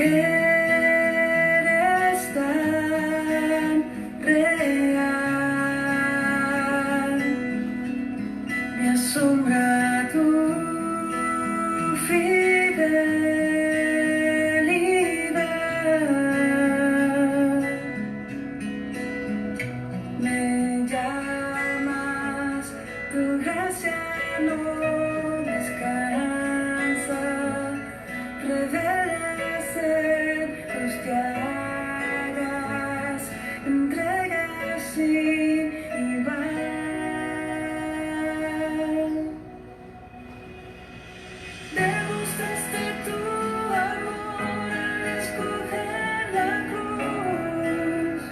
Eres tan real, me asombra tu fidelidad. Me llamas, tu gracia no descansa. Reverecer tus llagas, entregas sin igual. Demostraste tu amor al escoger la cruz.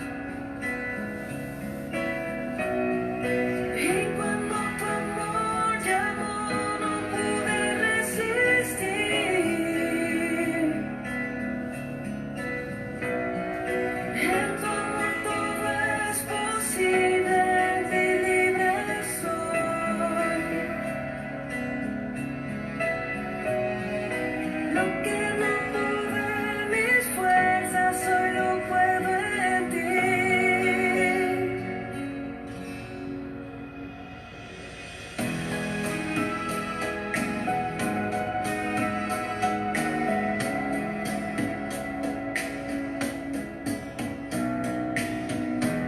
Y cuando tu amor llamó, no pude resistir. En tu amor todo es posible, y libre soy. Lo que no pude en mis fuerzas, hoy lo puedo en ti.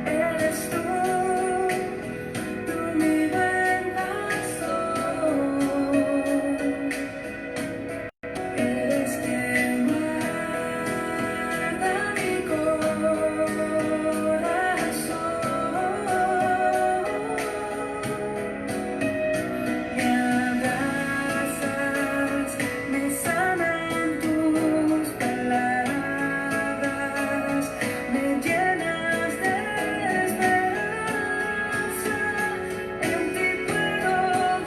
Eres tú mi buen pastor. Eres quien guarda mi corazón. Me abrazas, me sanan tus palabras, me llenas de esperanza, en ti puedo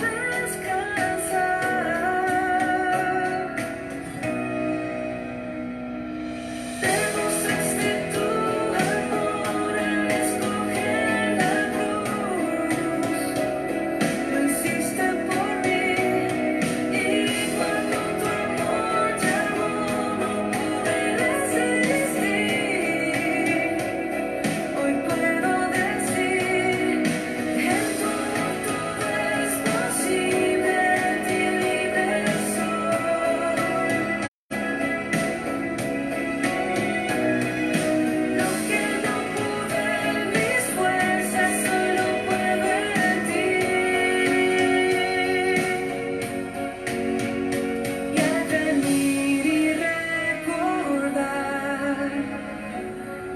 descansar. Demostraste tu amor al escoger la cruz. Lo hiciste por mí, y cuando tu amor llamó, no pude resistir. Hoy puedo decir, en tu amor todo es posible, en ti libre soy. Lo que no pude en mis fuerzas, hoy lo puedo en ti. Y al venir y recordar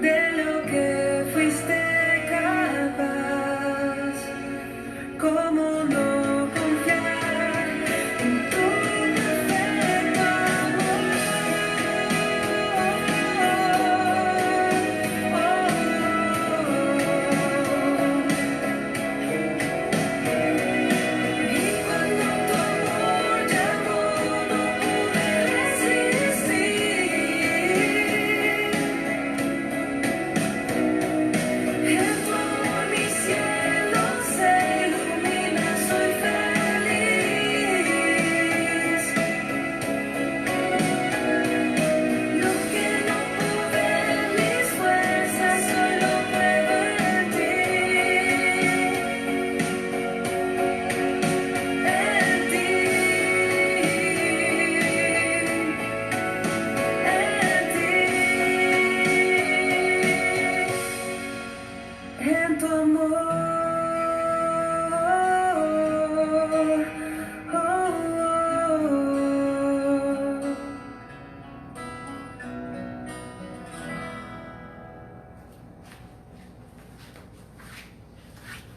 de lo que fuiste capaz, ¿cómo no confiar en tu perfecto amor? Y cuando tu amor llamó, no pude resistir. En tu amor mi cielo se ilumina, soy feliz. Lo que no pude en mis fuerzas, hoy lo puedo en ti. En tu amor.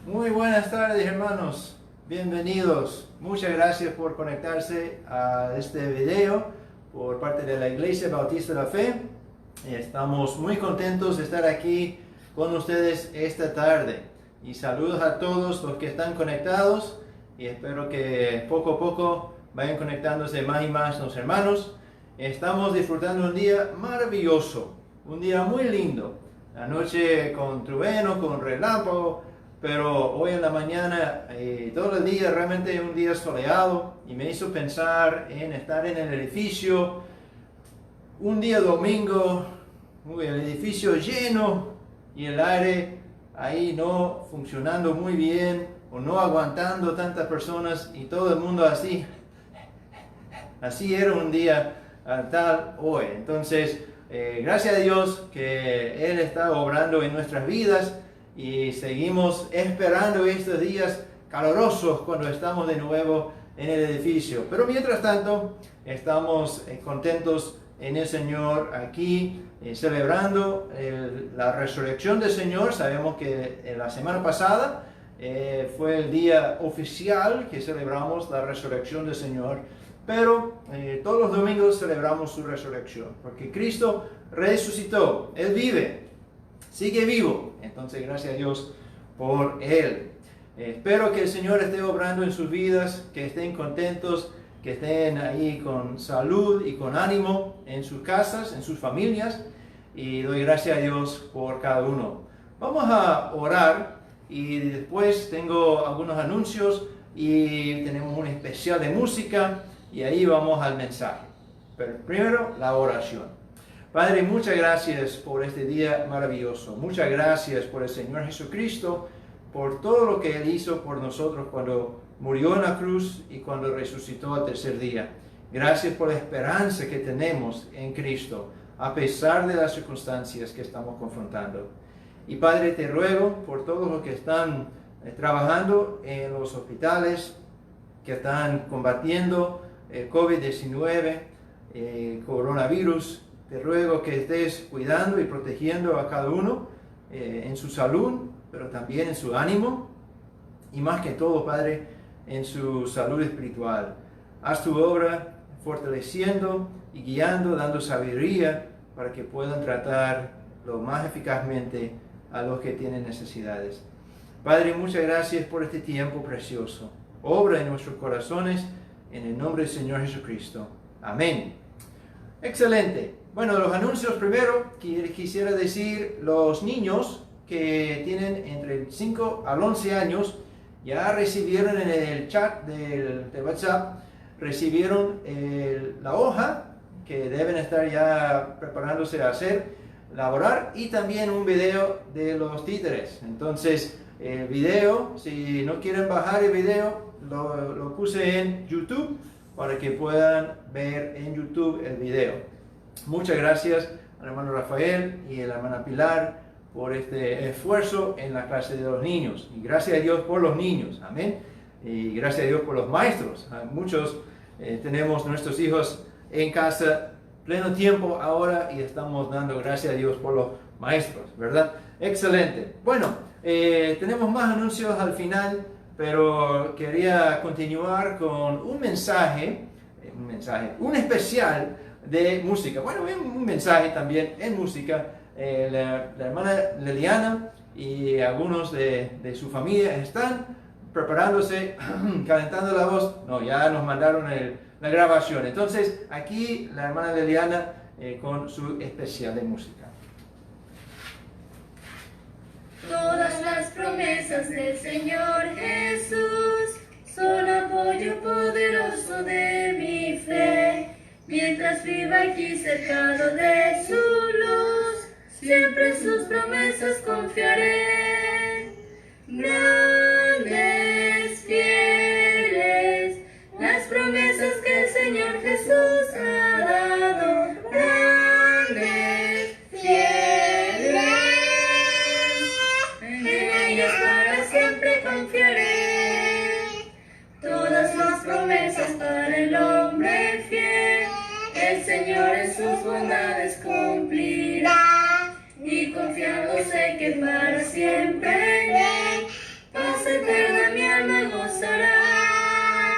Muy buenas tardes, hermanos. Bienvenidos. Muchas gracias por conectarse a este video por parte de la Iglesia Bautista de la Fe. Estamos muy contentos de estar aquí con ustedes esta tarde. Y saludos a todos los que están conectados. Y espero que poco a poco vayan conectándose más y más los hermanos. Estamos disfrutando un día maravilloso, un día muy lindo. Anoche con trueno, con relámpago, pero hoy en la mañana, todo el día realmente un día soleado, y me hizo pensar en estar en el edificio un día domingo, el edificio lleno y el aire ahí no funcionando muy bien o no aguantando tantas personas y todo el mundo así. Así era un día tal hoy. Entonces, gracias a Dios que Él está obrando en nuestras vidas y seguimos esperando estos días calurosos cuando estamos de nuevo en el edificio. Pero mientras tanto, estamos contentos en el Señor aquí, celebrando la resurrección del Señor. Sabemos que en la semana pasada fue el día oficial que celebramos la resurrección del Señor. Pero todos los domingos celebramos su resurrección, porque Cristo resucitó, Él vive, sigue vivo. Entonces, gracias a Dios por Él. Espero que el Señor esté obrando en sus vidas, que estén contentos, que estén ahí con salud y con ánimo en sus casas, en sus familias. Y doy gracias a Dios por cada uno. Vamos a orar y después tengo algunos anuncios y tenemos un especial de música. Y ahí vamos al mensaje. Pero primero, la oración. Padre, muchas gracias por este día maravilloso. Muchas gracias por el Señor Jesucristo, por todo lo que Él hizo por nosotros cuando murió en la cruz y cuando resucitó al tercer día. Gracias por la esperanza que tenemos en Cristo, a pesar de las circunstancias que estamos confrontando. Y Padre, te ruego por todos los que están trabajando en los hospitales, que están combatiendo el COVID-19, coronavirus. Te ruego que estés cuidando y protegiendo a cada uno en su salud, pero también en su ánimo y más que todo, Padre, en su salud espiritual. Haz tu obra fortaleciendo y guiando, dando sabiduría para que puedan tratar lo más eficazmente a los que tienen necesidades. Padre, muchas gracias por este tiempo precioso. Obra en nuestros corazones, en el nombre del Señor Jesucristo. Amén. Excelente. Bueno, los anuncios primero, quisiera decir, los niños que tienen entre 5 a 11 años, ya recibieron en el chat de WhatsApp, recibieron la hoja que deben estar ya preparándose a hacer, elaborar, y también un video de los títeres. Entonces, el video, si no quieren bajar el video, lo puse en YouTube para que puedan ver en YouTube el video. Muchas gracias al hermano Rafael y a la hermana Pilar por este esfuerzo en la clase de los niños. Y gracias a Dios por los niños. Amén. Y gracias a Dios por los maestros. Muchos tenemos nuestros hijos en casa pleno tiempo ahora y estamos dando gracias a Dios por los maestros, ¿verdad? Excelente. Bueno, tenemos más anuncios al final, pero quería continuar con un especial de música. Bueno, un mensaje también en música. La hermana Liliana y algunos de su familia están preparándose, calentando la voz. No, ya nos mandaron la grabación. Entonces, aquí la hermana Liliana con su especial de música. Todas las promesas del Señor Jesús son apoyo poderoso de mi fe. Mientras viva aquí cercano de su luz, siempre en sus promesas confiaré. Grandes, fieles, las promesas que el Señor Jesús ha dado. Grandes, fieles, en ellas para siempre confiaré. Todas las promesas para el hombre fiel, el Señor en sus bondades cumplirá. Y confiando sé que para siempre en Él, paz eterna mi alma gozará.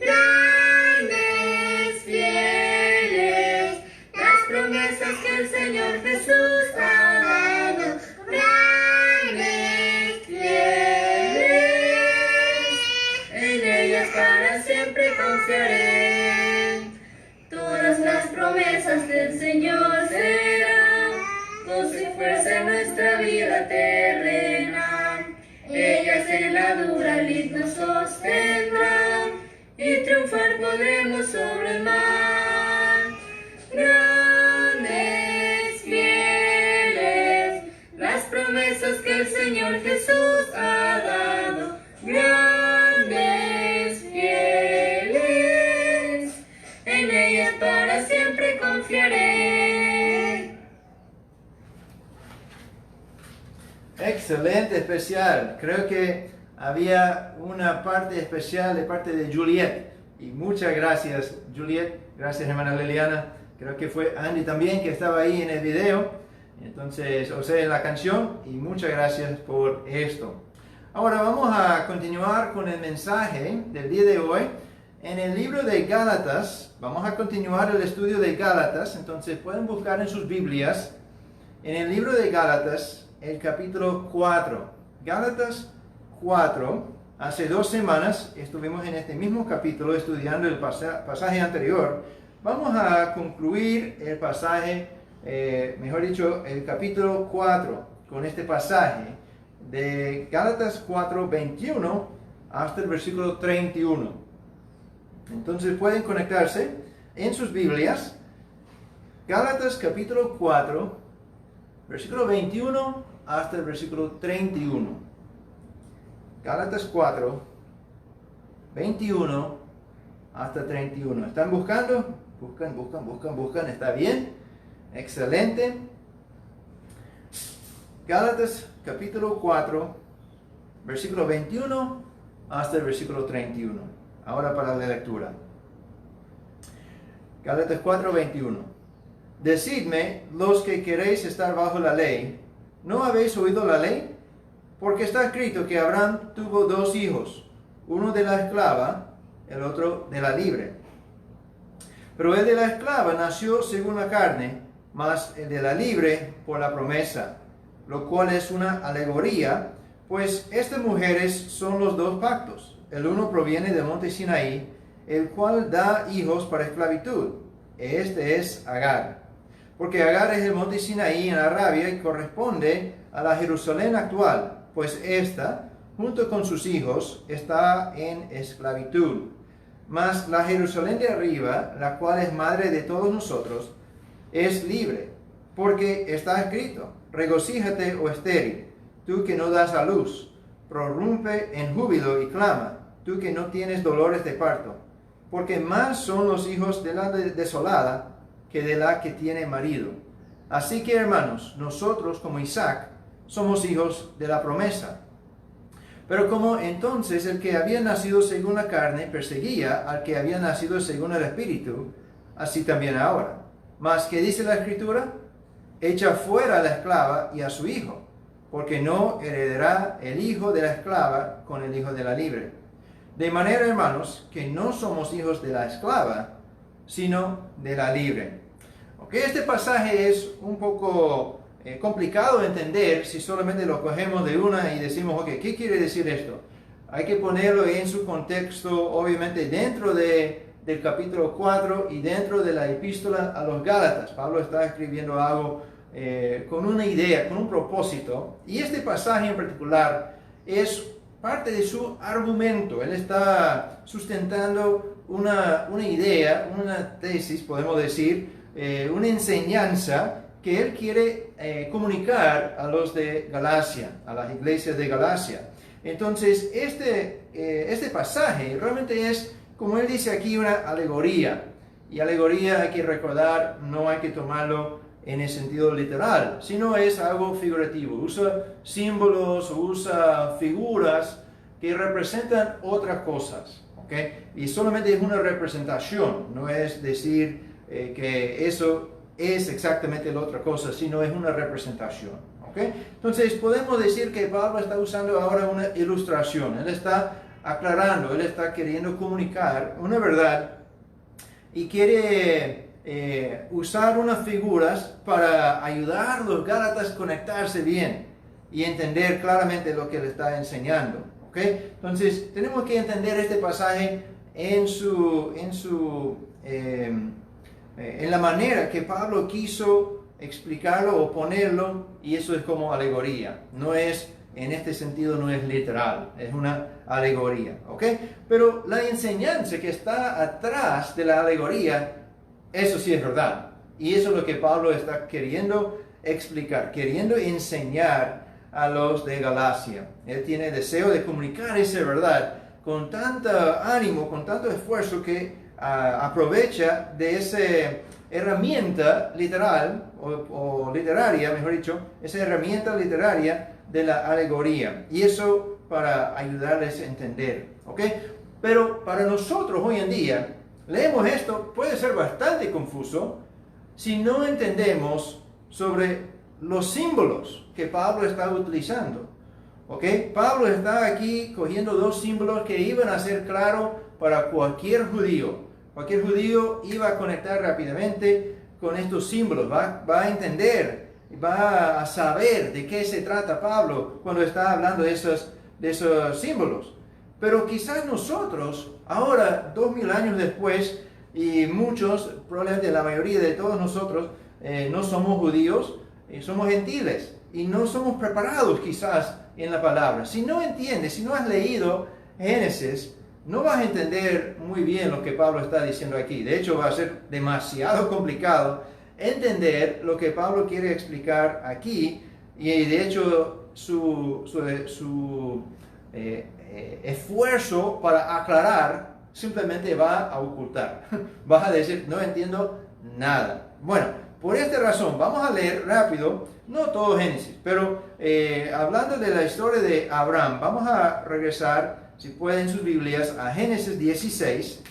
Grandes, fieles, las promesas que el Señor Jesús ha dado. Grandes, fieles, en ellas para siempre confiaré. Todas las promesas del Señor serán gozo y fuerza en nuestra vida terrenal. Ellas en la dura lid nos sostendrán y triunfar podremos sobre el mal. Señor Jesús ha dado grandes fieles. En ellas para siempre confiaré. Excelente, especial. Creo que había una parte especial de parte de Juliet. Y muchas gracias, Juliet. Gracias, hermana Liliana. Creo que fue Andy también que estaba ahí en el video. Entonces, o sea, en la canción. Y muchas gracias por esto. Ahora vamos a continuar con el mensaje del día de hoy. En el libro de Gálatas, vamos a continuar el estudio de Gálatas. Entonces, pueden buscar en sus Biblias. En el libro de Gálatas, el capítulo 4. Gálatas 4. Hace 2 semanas estuvimos en este mismo capítulo estudiando el pasaje anterior. Vamos a concluir el pasaje, mejor dicho, el capítulo 4 con este pasaje de Gálatas 4, 21 hasta el versículo 31. Entonces pueden conectarse en sus Biblias. Gálatas capítulo 4, versículo 21 hasta el versículo 31. Gálatas 4, 21 hasta 31. ¿Están buscando? Buscan. ¿Está bien? Excelente. Gálatas capítulo 4, versículo 21 hasta el versículo 31. Ahora para la lectura. Gálatas 4, 21. Decidme, los que queréis estar bajo la ley, ¿no habéis oído la ley? Porque está escrito que Abraham tuvo 2 hijos, uno de la esclava, el otro de la libre. Pero el de la esclava nació según la carne, mas el de la libre por la promesa, lo cual es una alegoría, pues estas mujeres son los 2 pactos. El uno proviene del monte Sinaí, el cual da hijos para esclavitud. Este es Agar. Porque Agar es el monte Sinaí en Arabia y corresponde a la Jerusalén actual, pues ésta, junto con sus hijos, está en esclavitud. Mas la Jerusalén de arriba, la cual es madre de todos nosotros, es libre, porque está escrito: regocíjate, oh estéril, tú que no das a luz, prorrumpe en júbilo y clama, tú que no tienes dolores de parto, porque más son los hijos de la desolada que de la que tiene marido. Así que, hermanos, nosotros como Isaac somos hijos de la promesa. Pero como entonces el que había nacido según la carne perseguía al que había nacido según el Espíritu, así también ahora. Mas, ¿qué dice la Escritura? Echa fuera a la esclava y a su hijo, porque no heredará el hijo de la esclava con el hijo de la libre. De manera, hermanos, que no somos hijos de la esclava, sino de la libre. Este pasaje es un poco complicado de entender si solamente lo cogemos de una y decimos, ¿qué quiere decir esto? Hay que ponerlo en su contexto, obviamente dentro del capítulo 4 y dentro de la epístola a los Gálatas. Pablo está escribiendo algo con una idea, con un propósito, y este pasaje en particular es parte de su argumento. Él está sustentando una idea, una tesis, podemos decir, una enseñanza que él quiere comunicar a los de Galacia, a las iglesias de Galacia. Entonces, este pasaje realmente es, como él dice aquí, una alegoría. Y alegoría, hay que recordar, no hay que tomarlo en el sentido literal, sino es algo figurativo. Usa símbolos, usa figuras que representan otras cosas, ¿ok? Y solamente es una representación, no es decir que eso es exactamente la otra cosa, sino es una representación, ¿ok? Entonces podemos decir que Pablo está usando ahora una ilustración. Él está aclarando, él está queriendo comunicar una verdad y quiere usar unas figuras para ayudar a los Gálatas a conectarse bien y entender claramente lo que le está enseñando, ¿ok? Entonces tenemos que entender este pasaje en la manera que Pablo quiso explicarlo o ponerlo, y eso es como alegoría. No es, en este sentido, no es literal, es una alegoría, ¿ok? Pero la enseñanza que está atrás de la alegoría, eso sí es verdad. Y eso es lo que Pablo está queriendo explicar, queriendo enseñar a los de Galacia. Él tiene deseo de comunicar esa verdad con tanto ánimo, con tanto esfuerzo que aprovecha de esa herramienta literal o literaria, mejor dicho, esa herramienta literaria de la alegoría. Y eso para ayudarles a entender, ¿ok? Pero para nosotros hoy en día, leemos esto, puede ser bastante confuso si no entendemos sobre los símbolos que Pablo está utilizando. ¿Ok? Pablo está aquí cogiendo dos símbolos que iban a ser claros para cualquier judío. Cualquier judío iba a conectar rápidamente con estos símbolos, va a entender, va a saber de qué se trata Pablo cuando está hablando de esos símbolos. Pero quizás nosotros, ahora 2000 años después, y muchos, probablemente la mayoría de todos nosotros, no somos judíos, somos gentiles, y no somos preparados quizás en la palabra. Si no entiendes, si no has leído Génesis, no vas a entender muy bien lo que Pablo está diciendo aquí. De hecho, va a ser demasiado complicado entender lo que Pablo quiere explicar aquí, y de hecho su esfuerzo para aclarar simplemente va a ocultar. Vas a decir, no entiendo nada. Bueno, por esta razón, vamos a leer rápido, no todo Génesis, pero hablando de la historia de Abraham, vamos a regresar, si pueden, sus Biblias, a Génesis 16,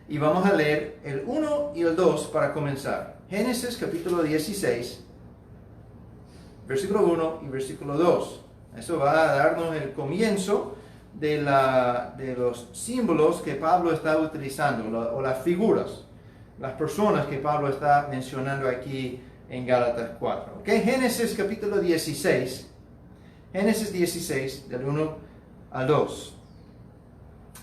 y vamos a leer el 1 y el 2 para comenzar. Génesis capítulo 16, versículo 1 y versículo 2. Eso va a darnos el comienzo de los símbolos que Pablo está utilizando, o las figuras, las personas que Pablo está mencionando aquí en Gálatas 4. ¿Ok? Génesis capítulo 16, Génesis 16, del 1 al 2.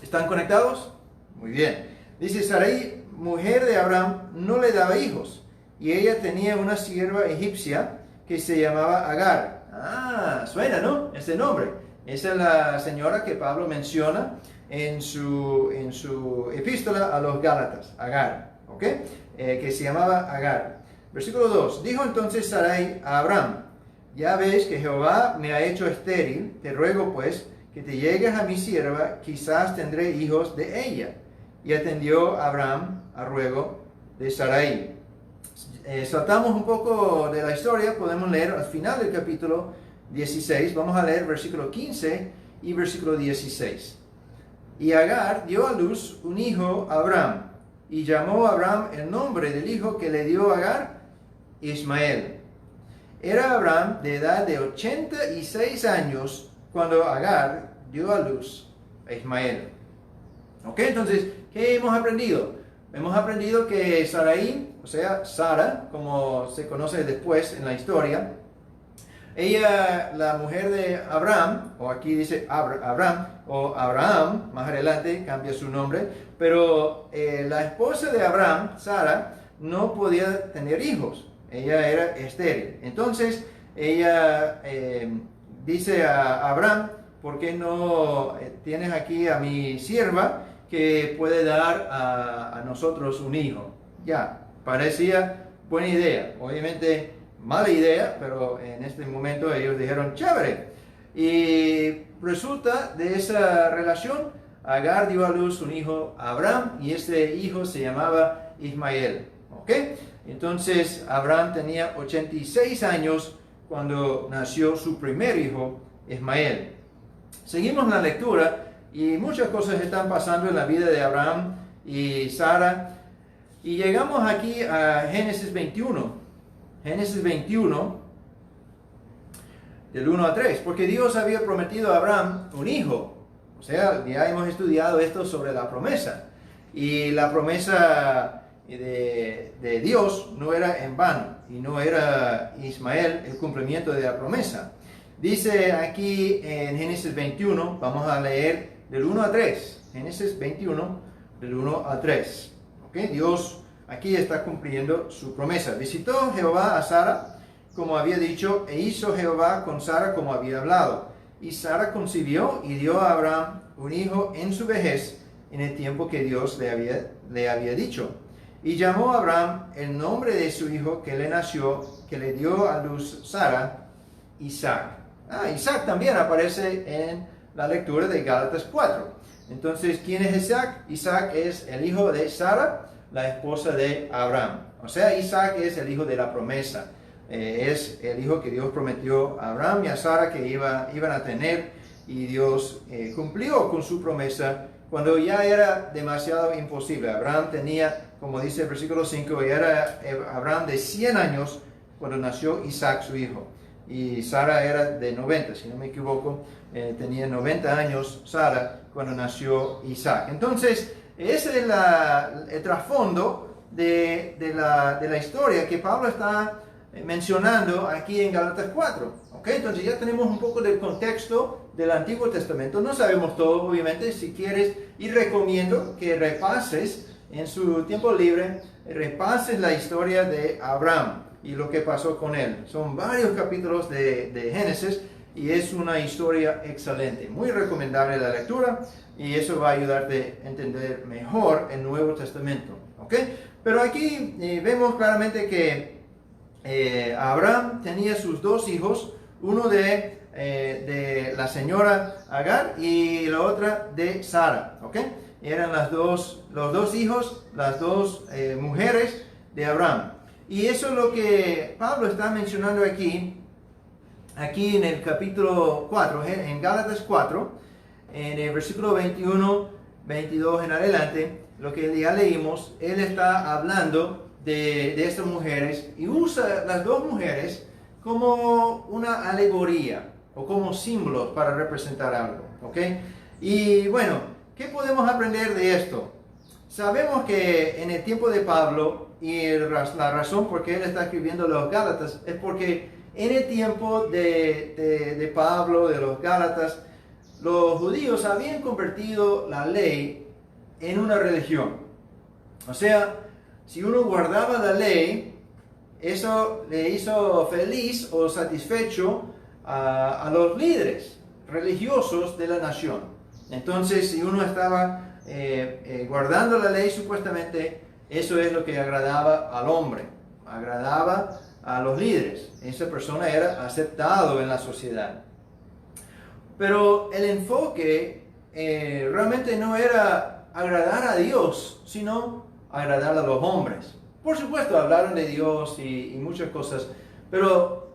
¿Están conectados? Muy bien. Dice, Sarai, mujer de Abraham, no le daba hijos, y ella tenía una sierva egipcia que se llamaba Agar. Ah, suena, ¿no? Ese nombre. Esa es la señora que Pablo menciona en su epístola a los Gálatas, Agar, ¿ok? Que se llamaba Agar. Versículo 2. Dijo entonces Sarai a Abraham, ya ves que Jehová me ha hecho estéril, te ruego pues que te llegues a mi sierva, quizás tendré hijos de ella. Y atendió Abraham al ruego de Sarai. Saltamos un poco de la historia, podemos leer al final del capítulo 16, vamos a leer versículo 15 y versículo 16. Y Agar dio a luz un hijo a Abraham, y llamó a Abraham el nombre del hijo que le dio Agar, Ismael. Era Abraham de edad de 86 años cuando Agar dio a luz a Ismael. Ok, entonces, ¿qué hemos aprendido? Hemos aprendido que Sarai, o sea, Sara, como se conoce después en la historia, ella, la mujer de Abraham, o aquí dice Abraham, o Abraham, más adelante cambia su nombre, pero la esposa de Abraham, Sara, no podía tener hijos, ella era estéril. Entonces, ella dice a Abraham, ¿por qué no tienes aquí a mi sierva que puede dar a nosotros un hijo? Ya, parecía buena idea, obviamente mala idea, pero en este momento ellos dijeron, chévere. Y resulta de esa relación, Agar dio a luz un hijo a Abraham, y este hijo se llamaba Ismael. ¿Ok? Entonces Abraham tenía 86 años cuando nació su primer hijo, Ismael. Seguimos la lectura y muchas cosas están pasando en la vida de Abraham y Sara. Y llegamos aquí a Génesis 21. Génesis 21, del 1 a 3, porque Dios había prometido a Abraham un hijo. O sea, ya hemos estudiado esto sobre la promesa. Y la promesa de Dios no era en vano, y no era Ismael el cumplimiento de la promesa. Dice aquí en Génesis 21, vamos a leer del 1 a 3. Génesis 21, del 1 a 3. ¿Ok? Dios aquí está cumpliendo su promesa. Visitó Jehová a Sara, como había dicho, e hizo Jehová con Sara como había hablado. Y Sara concibió y dio a Abraham un hijo en su vejez, en el tiempo que Dios le había dicho. Y llamó a Abraham el nombre de su hijo que le nació, que le dio a luz Sara, Isaac. Isaac también aparece en la lectura de Gálatas 4. Entonces, ¿quién es Isaac? Isaac es el hijo de Sara, la esposa de Abraham. O sea, Isaac es el hijo de la promesa. Es el hijo que Dios prometió a Abraham y a Sara que iban a tener. Y Dios cumplió con su promesa cuando ya era demasiado imposible. Abraham tenía, como dice el versículo 5, era Abraham de 100 años cuando nació Isaac, su hijo. Y Sara era de 90, si no me equivoco, tenía 90 años Sara cuando nació Isaac. Entonces, ese es el trasfondo de la historia que Pablo está mencionando aquí en Gálatas 4. ¿Okay? Entonces ya tenemos un poco del contexto del Antiguo Testamento. No sabemos todo, obviamente. Si quieres, y recomiendo que repases en su tiempo libre, repases la historia de Abraham y lo que pasó con él. Son varios capítulos de Génesis y es una historia excelente. Muy recomendable la lectura y eso va a ayudarte a entender mejor el Nuevo Testamento. ¿Okay? Pero aquí vemos claramente que Abraham tenía sus dos hijos, uno de la señora Agar y la otra de Sara. ¿Okay? Eran los dos hijos, las dos mujeres de Abraham. Y eso es lo que Pablo está mencionando aquí en el capítulo 4, en Gálatas 4, en el versículo 21, 22 en adelante, lo que ya leímos. Él está hablando de estas mujeres y usa las dos mujeres como una alegoría o como símbolos para representar algo. ¿Okay? Y bueno, ¿qué podemos aprender de esto? Sabemos que en el tiempo de Pablo, y la razón por qué él está escribiendo los Gálatas es porque en el tiempo de Pablo, de los Gálatas, los judíos habían convertido la ley en una religión. O sea, si uno guardaba la ley, eso le hizo feliz o satisfecho a los líderes religiosos de la nación. Entonces, si uno estaba guardando la ley, supuestamente, eso es lo que agradaba al hombre, agradaba a los líderes. Esa persona era aceptado en la sociedad. Pero el enfoque realmente no era agradar a Dios, sino agradar a los hombres. Por supuesto, hablaron de Dios y muchas cosas, pero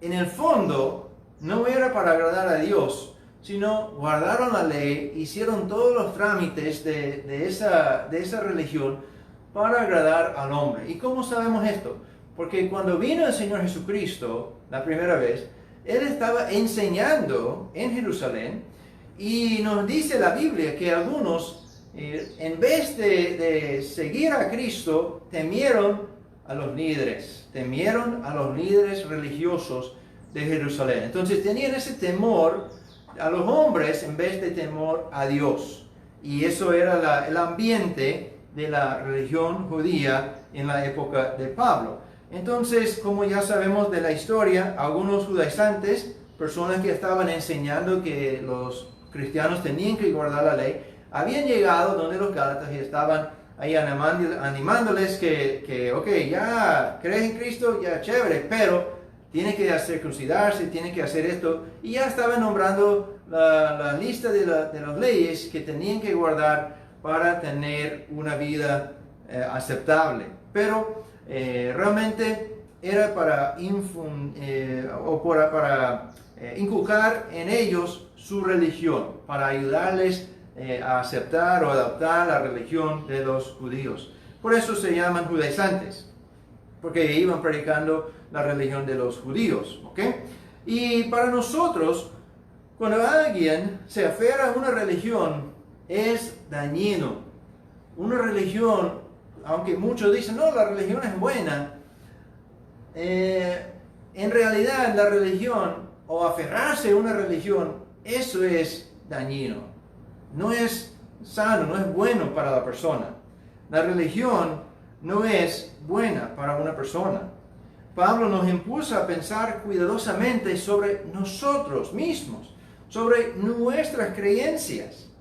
en el fondo no era para agradar a Dios, sino guardaron la ley, hicieron todos los trámites de esa religión para agradar al hombre. ¿Y cómo sabemos esto? Porque cuando vino el Señor Jesucristo la primera vez, Él estaba enseñando en Jerusalén y nos dice la Biblia que algunos, en vez de seguir a Cristo, temieron a los líderes religiosos de Jerusalén. Entonces tenían ese temor a los hombres en vez de temor a Dios. Y eso era el ambiente de la religión judía en la época de Pablo. Entonces, como ya sabemos de la historia, algunos judaizantes, personas que estaban enseñando que los cristianos tenían que guardar la ley, habían llegado donde los Gálatas y estaban ahí animándoles que ok, ya crees en Cristo, ya chévere, pero tiene que circuncidarse, tiene que hacer esto, y ya estaban nombrando la lista de las leyes que tenían que guardar para tener una vida aceptable. Pero realmente era para inculcar en ellos su religión, para ayudarles a aceptar o adoptar la religión de los judíos. Por eso se llaman judaizantes, porque iban predicando la religión de los judíos. ¿Okay? Y para nosotros, cuando alguien se aferra a una religión, es dañino. Una religión, aunque muchos dicen, no, la religión es buena, en realidad la religión, o aferrarse a una religión, eso es dañino. No es sano, no es bueno para la persona. La religión no es buena para una persona. Pablo nos impulsa a pensar cuidadosamente sobre nosotros mismos, sobre nuestras creencias.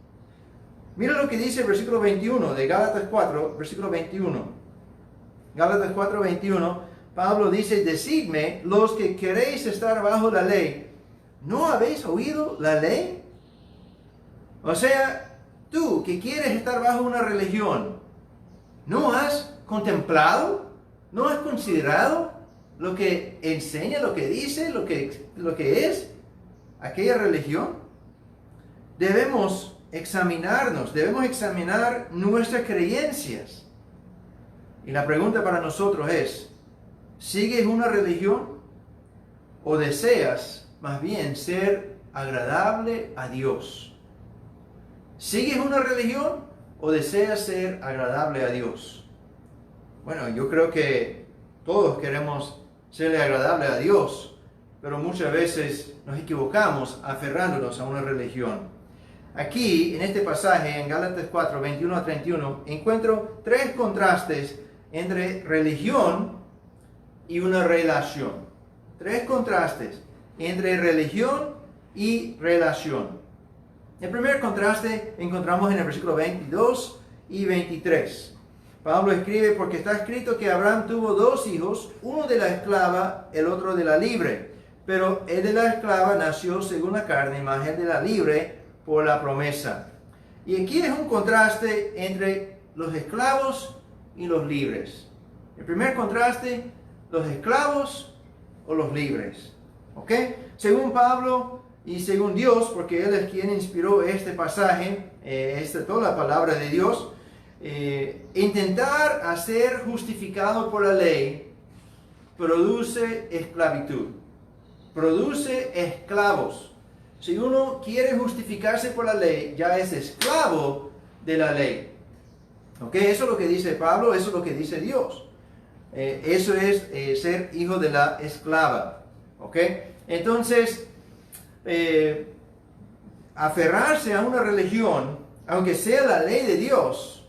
Mira lo que dice el versículo 21 de Gálatas 4, versículo 21. Gálatas 4:21, Pablo dice, decidme, los que queréis estar bajo la ley, ¿no habéis oído la ley? O sea, tú que quieres estar bajo una religión, ¿no has contemplado? ¿No has considerado lo que enseña, lo que dice, lo que es aquella religión? Debemos examinarnos, debemos examinar nuestras creencias. Y la pregunta para nosotros es, ¿sigues una religión o deseas más bien ser agradable a Dios? ¿Sigues una religión o deseas ser agradable a Dios? Bueno, yo creo que todos queremos serle agradable a Dios, pero muchas veces nos equivocamos aferrándonos a una religión. Aquí, en este pasaje, en Gálatas 4, 21 a 31, encuentro tres contrastes entre religión y una relación. Tres contrastes entre religión y relación. El primer contraste encontramos en el versículo 22 y 23. Pablo escribe, porque está escrito que Abraham tuvo dos hijos, uno de la esclava, el otro de la libre. Pero el de la esclava nació según la carne, mas el de la libre por la promesa. Y aquí es un contraste entre los esclavos y los libres. El primer contraste, los esclavos o los libres. ¿Ok? Según Pablo y según Dios, porque Él es quien inspiró este pasaje, toda la palabra de Dios, intentar ser justificado por la ley produce esclavitud, produce esclavos. Si uno quiere justificarse por la ley, ya es esclavo de la ley. ¿Ok? Eso es lo que dice Pablo, eso es lo que dice Dios. Eso es ser hijo de la esclava. ¿Ok? Entonces, aferrarse a una religión, aunque sea la ley de Dios,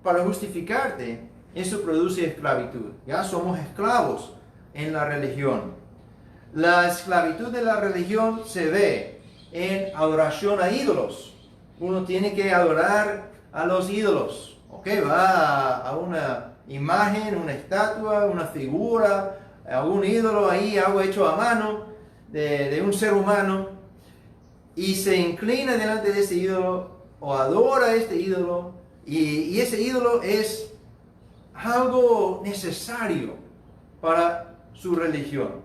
para justificarte, eso produce esclavitud. Ya somos esclavos en la religión. La esclavitud de la religión se ve en adoración a ídolos. Uno tiene que adorar a los ídolos. ¿Ok? Va a una imagen, una estatua, una figura, algún ídolo ahí, algo hecho a mano de un ser humano, y se inclina delante de ese ídolo o adora a este ídolo, y ese ídolo es algo necesario para su religión.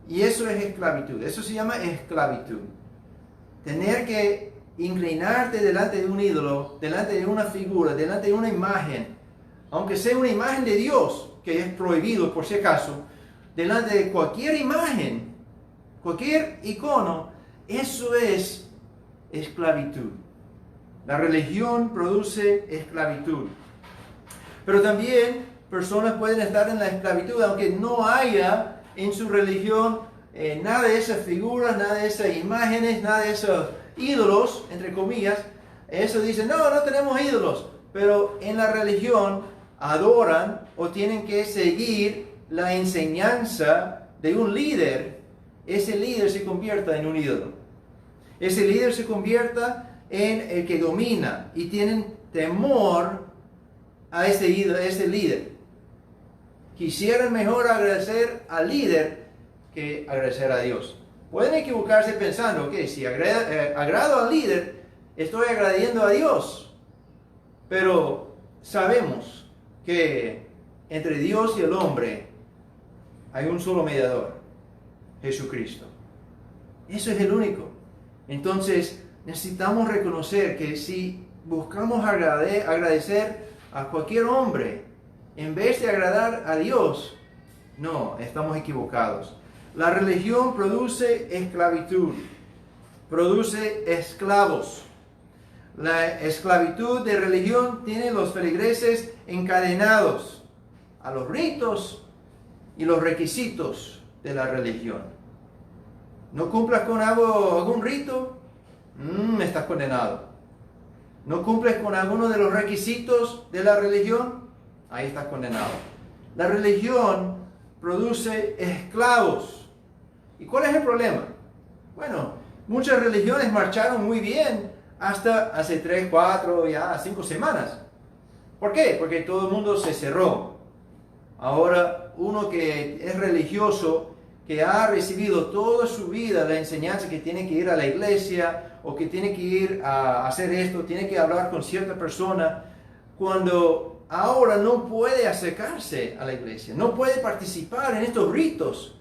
Y eso es esclavitud, eso se llama esclavitud. Tener que inclinarte delante de un ídolo, delante de una figura, delante de una imagen, aunque sea una imagen de Dios, que es prohibido por si acaso, delante de cualquier imagen, cualquier icono, eso es esclavitud. La religión produce esclavitud. Pero también personas pueden estar en la esclavitud, aunque no haya en su religión nada de esas figuras, nada de esas imágenes, nada de esos ídolos, entre comillas. Eso dicen, no tenemos ídolos. Pero en la religión adoran o tienen que seguir la enseñanza de un líder. Ese líder se convierta en un ídolo. Ese líder se convierta en el que domina y tienen temor a ese ídolo, a ese líder. Quisieran mejor agradecer al líder que agradecer a Dios. Pueden equivocarse pensando que si agrado al líder, estoy agradeciendo a Dios. Pero sabemos que entre Dios y el hombre hay un solo mediador, Jesucristo. Eso es el único. Entonces necesitamos reconocer que si buscamos agradecer a cualquier hombre en vez de agradar a Dios, no, estamos equivocados. La religión produce esclavitud, produce esclavos. La esclavitud de religión tiene los feligreses encadenados a los ritos y los requisitos de la religión. ¿No cumplas con algún rito? Estás condenado. ¿No cumples con alguno de los requisitos de la religión? Ahí estás condenado. La religión produce esclavos. ¿Y cuál es el problema? Bueno, muchas religiones marcharon muy bien hasta hace 3, 4, ya 5 semanas. ¿Por qué? Porque todo el mundo se cerró. Ahora, uno que es religioso, que ha recibido toda su vida la enseñanza que tiene que ir a la iglesia o que tiene que ir a hacer esto, tiene que hablar con cierta persona, cuando ahora no puede acercarse a la iglesia, no puede participar en estos ritos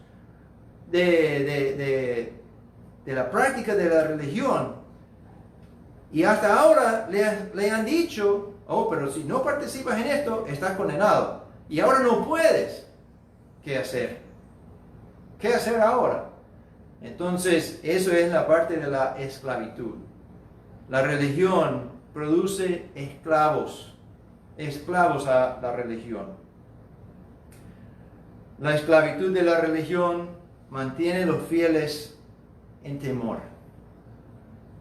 de la práctica de la religión. Y hasta ahora le han dicho, oh, pero si no participas en esto, estás condenado. Y ahora no puedes. ¿Qué hacer? ¿Qué hacer ahora? Entonces, eso es la parte de la esclavitud. La religión produce esclavos a la religión. La esclavitud de la religión mantiene a los fieles en temor.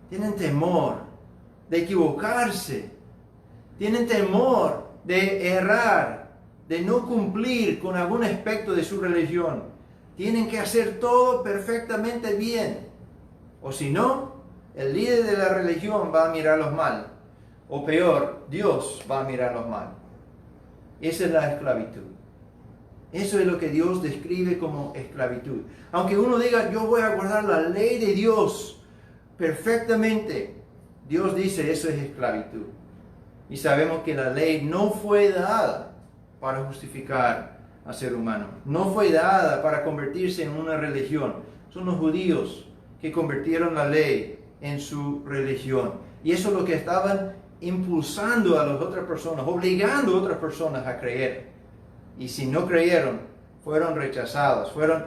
Tienen temor de equivocarse. Tienen temor de errar, de no cumplir con algún aspecto de su religión. Tienen que hacer todo perfectamente bien. O si no, el líder de la religión va a mirarlos mal. O peor, Dios va a mirarlos mal. Esa es la esclavitud. Eso es lo que Dios describe como esclavitud. Aunque uno diga, yo voy a guardar la ley de Dios perfectamente, Dios dice, eso es esclavitud. Y sabemos que la ley no fue dada para justificar al ser humano. No fue dada para convertirse en una religión. Son los judíos que convirtieron la ley en su religión. Y eso es lo que estaban impulsando a las otras personas, obligando a otras personas a creer. Y si no creyeron, fueron rechazados, fueron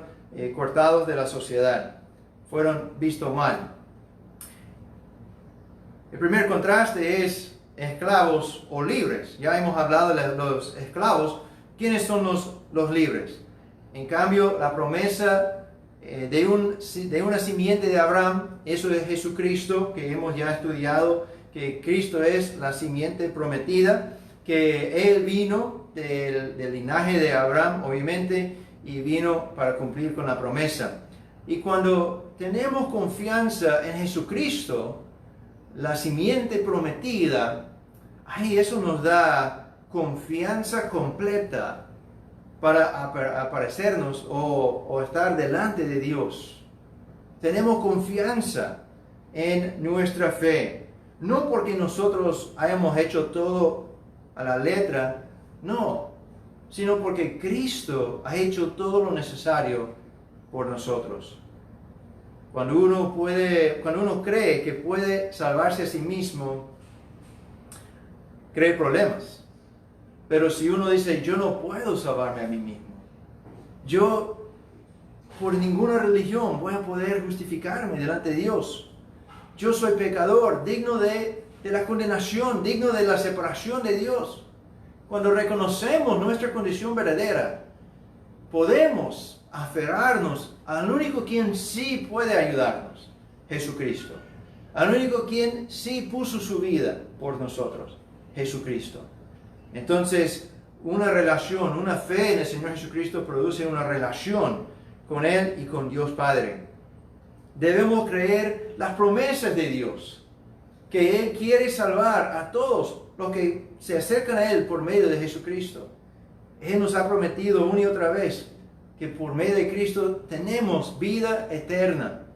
cortados de la sociedad, fueron vistos mal. El primer contraste es esclavos o libres. Ya hemos hablado de los esclavos. ¿Quiénes son los libres? En cambio, la promesa de una simiente de Abraham, eso es Jesucristo, que hemos ya estudiado, que Cristo es la simiente prometida, que Él vino del linaje de Abraham, obviamente, y vino para cumplir con la promesa. Y cuando tenemos confianza en Jesucristo, la simiente prometida, eso nos da confianza completa para aparecernos o estar delante de Dios. Tenemos confianza en nuestra fe, no porque nosotros hayamos hecho todo a la letra, no, sino porque Cristo ha hecho todo lo necesario por nosotros. Cuando uno cree que puede salvarse a sí mismo, cree problemas. Pero si uno dice, yo no puedo salvarme a mí mismo, yo por ninguna religión voy a poder justificarme delante de Dios. Yo soy pecador, digno de la condenación, digno de la separación de Dios. Cuando reconocemos nuestra condición verdadera, podemos aferrarnos al único quien sí puede ayudarnos, Jesucristo. Al único quien sí puso su vida por nosotros, Jesucristo. Entonces, una relación, una fe en el Señor Jesucristo produce una relación con Él y con Dios Padre. Debemos creer las promesas de Dios, que Él quiere salvar a todos los que se acercan a Él por medio de Jesucristo. Él nos ha prometido una y otra vez que por medio de Cristo tenemos vida eterna.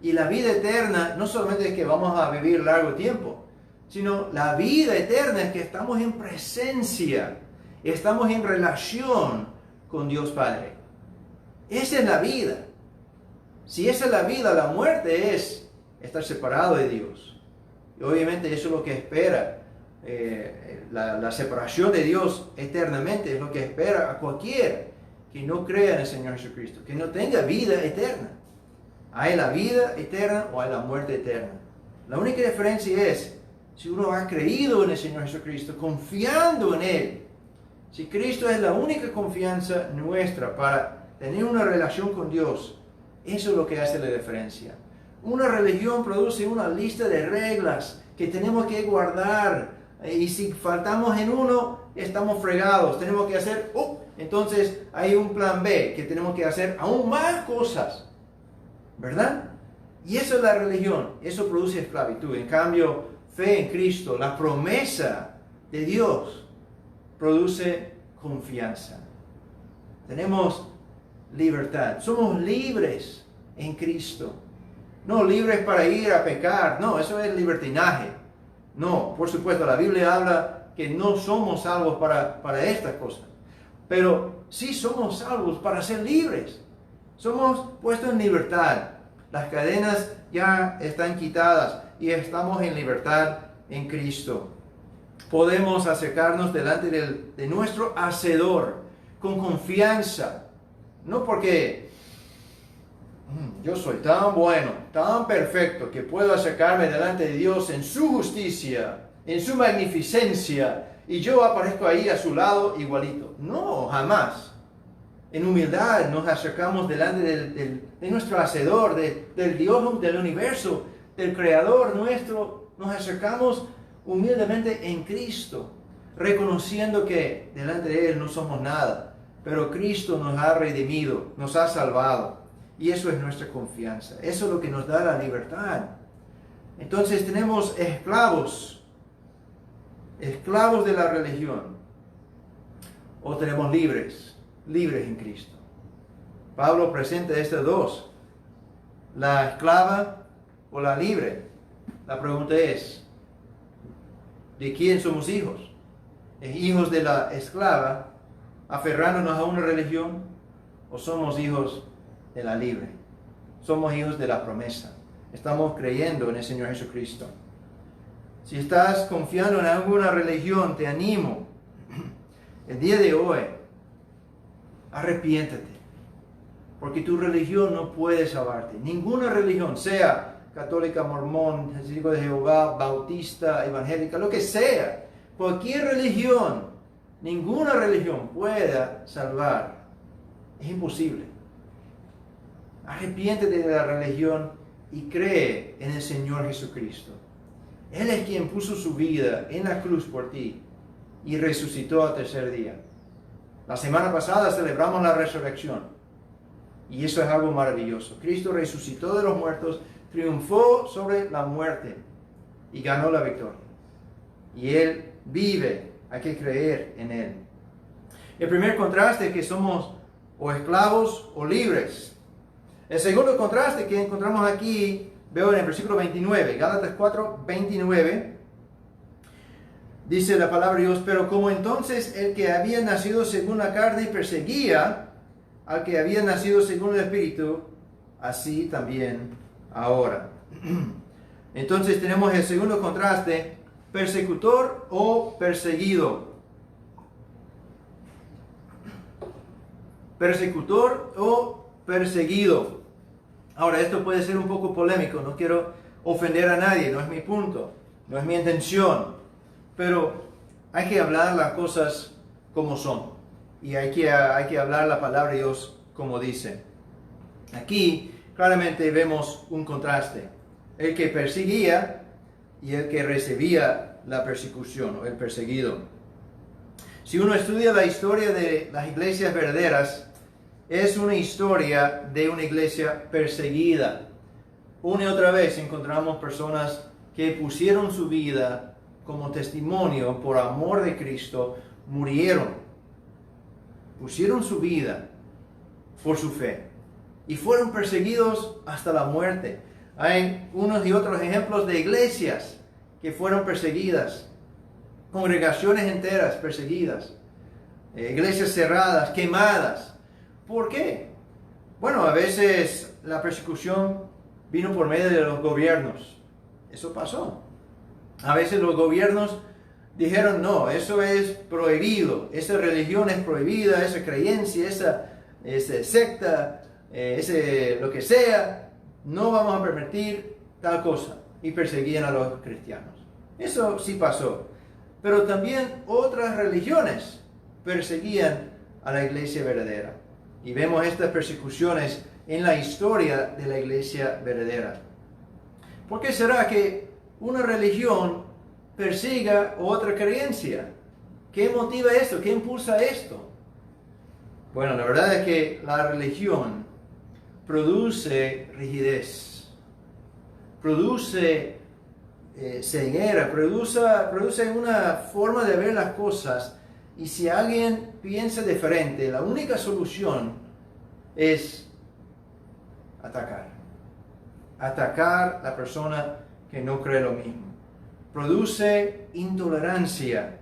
Y la vida eterna no solamente es que vamos a vivir largo tiempo, sino la vida eterna es que estamos en presencia, estamos en relación con Dios Padre. Esa es la vida. Si esa es la vida, la muerte es estar separado de Dios. Y obviamente eso es lo que espera. La separación de Dios eternamente es lo que espera a cualquiera que no crea en el Señor Jesucristo, que no tenga vida eterna. Hay la vida eterna o hay la muerte eterna. La única diferencia es si uno ha creído en el Señor Jesucristo, confiando en Él. Si Cristo es la única confianza nuestra para tener una relación con Dios, eso es lo que hace la diferencia. Una religión produce una lista de reglas que tenemos que guardar. Y si faltamos en uno, estamos fregados. Tenemos que hacer, entonces hay un plan B, que tenemos que hacer aún más cosas. ¿Verdad? Y eso es la religión. Eso produce esclavitud. En cambio, fe en Cristo, la promesa de Dios, produce confianza. Tenemos libertad. Somos libres en Cristo. No libres para ir a pecar. No, eso es libertinaje. No, por supuesto, la Biblia habla que no somos salvos para estas cosas. Pero sí somos salvos para ser libres. Somos puestos en libertad. Las cadenas ya están quitadas y estamos en libertad en Cristo. Podemos acercarnos delante de nuestro Hacedor con confianza. No porque yo soy tan bueno, tan perfecto, que puedo acercarme delante de Dios en su justicia, en su magnificencia, y yo aparezco ahí a su lado igualito. No, jamás. En humildad nos acercamos delante de nuestro Hacedor, del Dios del universo, del Creador nuestro. Nos acercamos humildemente en Cristo, reconociendo que delante de Él no somos nada, pero Cristo nos ha redimido, nos ha salvado, y eso es nuestra confianza. Eso es lo que nos da la libertad. Entonces tenemos esclavos de la religión, o tenemos libres en Cristo. Pablo presenta estas dos, la esclava o la libre. La pregunta es, ¿de quién somos hijos? ¿Es hijos de la esclava, aferrándonos a una religión, o somos hijos de la libre? Somos hijos de la promesa. Estamos creyendo en el Señor Jesucristo. Si estás confiando en alguna religión, te animo, el día de hoy, arrepiéntete, porque tu religión no puede salvarte. Ninguna religión, sea católica, mormón, testigo de Jehová, bautista, evangélica, lo que sea, cualquier religión, ninguna religión pueda salvar. Es imposible. Arrepiéntete de la religión y cree en el Señor Jesucristo. Él es quien puso su vida en la cruz por ti y resucitó al tercer día. La semana pasada celebramos la resurrección y eso es algo maravilloso. Cristo resucitó de los muertos, triunfó sobre la muerte y ganó la victoria. Y Él vive, hay que creer en Él. El primer contraste es que somos o esclavos o libres. El segundo contraste que encontramos aquí, veo en el versículo 29, Gálatas 4, 29, dice la palabra de Dios: pero como entonces el que había nacido según la carne perseguía al que había nacido según el Espíritu, así también ahora. Entonces tenemos el segundo contraste, persecutor o perseguido. Persecutor o perseguido. Ahora, esto puede ser un poco polémico, no quiero ofender a nadie, no es mi punto, no es mi intención, pero hay que hablar las cosas como son y hay que hablar la palabra de Dios como dice. Aquí claramente vemos un contraste, el que perseguía y el que recibía la persecución o el perseguido. Si uno estudia la historia de las iglesias verdaderas, es una historia de una iglesia perseguida. Una y otra vez encontramos personas que pusieron su vida como testimonio por amor de Cristo, murieron, pusieron su vida por su fe y fueron perseguidos hasta la muerte. Hay unos y otros ejemplos de iglesias que fueron perseguidas, congregaciones enteras perseguidas, iglesias cerradas, quemadas. ¿Por qué? Bueno, a veces la persecución vino por medio de los gobiernos. Eso pasó. A veces los gobiernos dijeron, no, eso es prohibido, esa religión es prohibida, esa creencia, esa secta, lo que sea, no vamos a permitir tal cosa. Y perseguían a los cristianos. Eso sí pasó. Pero también otras religiones perseguían a la iglesia verdadera. Y vemos estas persecuciones en la historia de la iglesia verdadera. ¿Por qué será que una religión persiga otra creencia? ¿Qué motiva esto? ¿Qué impulsa esto? Bueno, la verdad es que la religión produce rigidez, produce ceguera, produce una forma de ver las cosas Y si alguien piensa diferente, la única solución es atacar. Atacar a la persona que no cree lo mismo. Produce intolerancia.